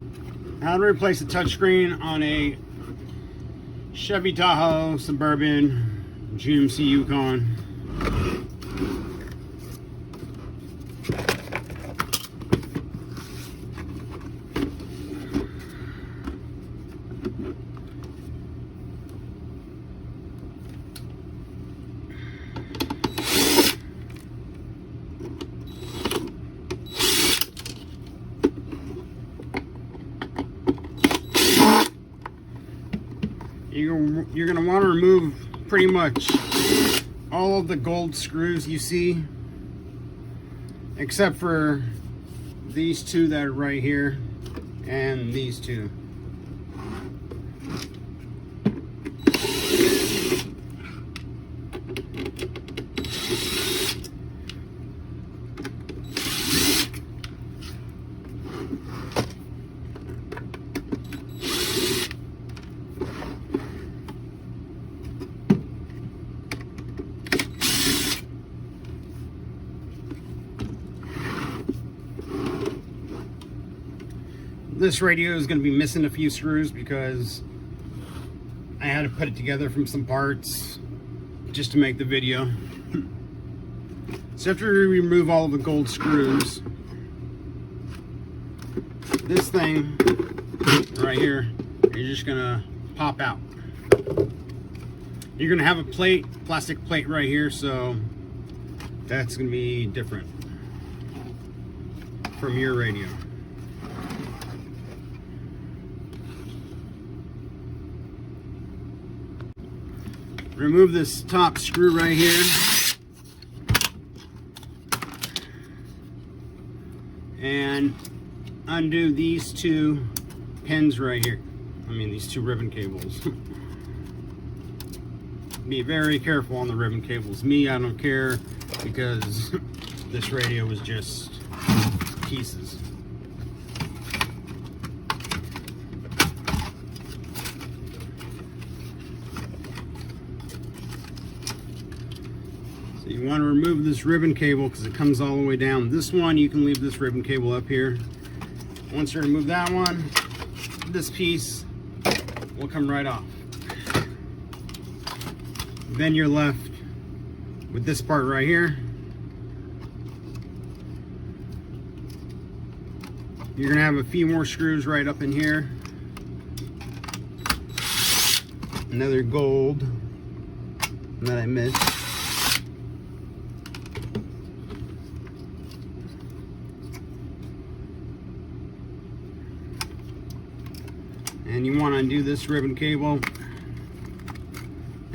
How to replace a touchscreen on a Chevy Tahoe, Suburban, GMC Yukon. You're going to want to remove pretty much all of the gold screws you see, except for these two that are right here and these two. This radio is going to be missing a few screws because I had to put it together from some parts just to make the video. So after we remove all of the gold screws, this thing right here is just going to pop out. You're going to have a plate, plastic plate right here, so that's going to be different from your radio. Remove this top screw right here. And undo these two pins right here. I mean, these two ribbon cables. Be very careful on the ribbon cables. Me, I don't care, because this radio was just pieces. So you want to remove this ribbon cable because it comes all the way down. This one, you can leave this ribbon cable up here. Once you remove that one, this piece will come right off. Then you're left with this part right here. You're going to have a few more screws right up in here. Another gold that I missed. And you want to undo this ribbon cable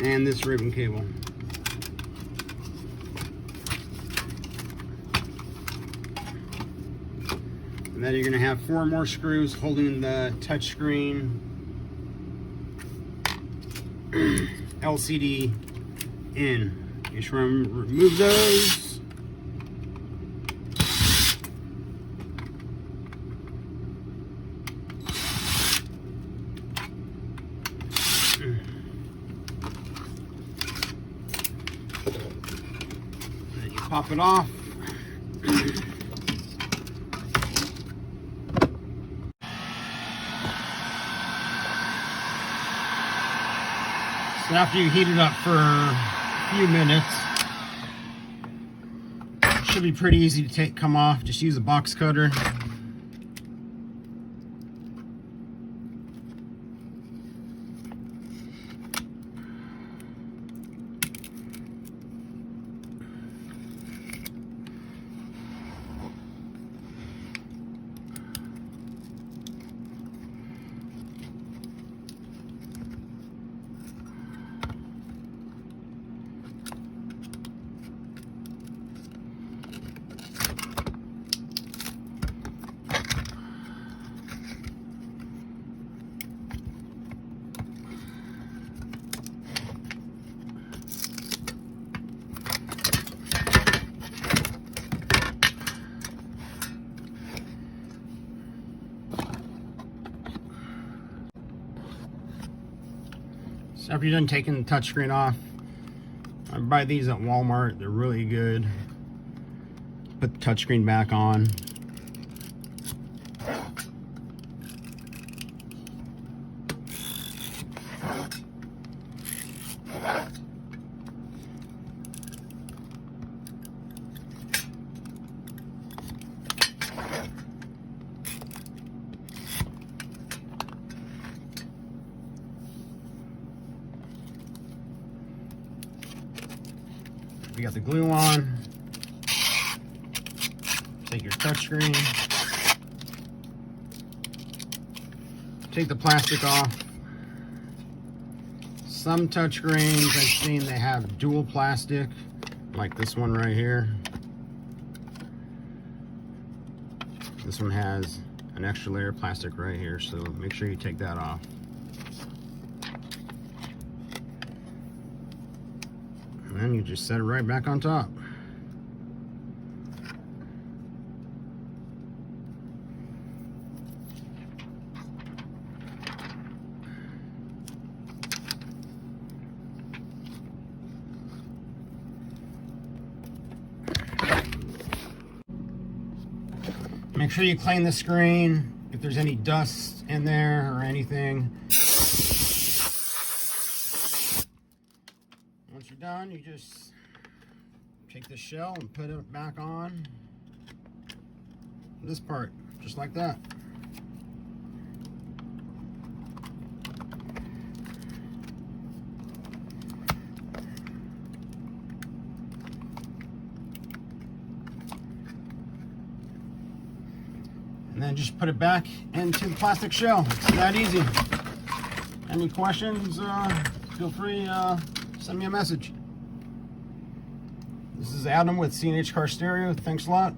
and this ribbon cable. And then you're going to have 4 more screws holding the touchscreen LCD in. You should remove those. Then you pop it off. So after you heat it up for a few minutes, it should be pretty easy to come off. Just use a box cutter. So after you're done taking the touchscreen off, I buy these at Walmart. They're really good. Put the touchscreen back on. You got the glue on. Take your touchscreen. Take the plastic off. Some touchscreens I've seen they have dual plastic, like this one right here. This one has an extra layer of plastic right here, so make sure you take that off. And then you just set it right back on top. Make sure you clean the screen if there's any dust in there or anything. Once you're done, you just take the shell and put it back on this part, just like that. And then just put it back into the plastic shell. It's that easy. Any questions, feel free, send me a message. This is Adam with C&H Car Stereo. Thanks a lot.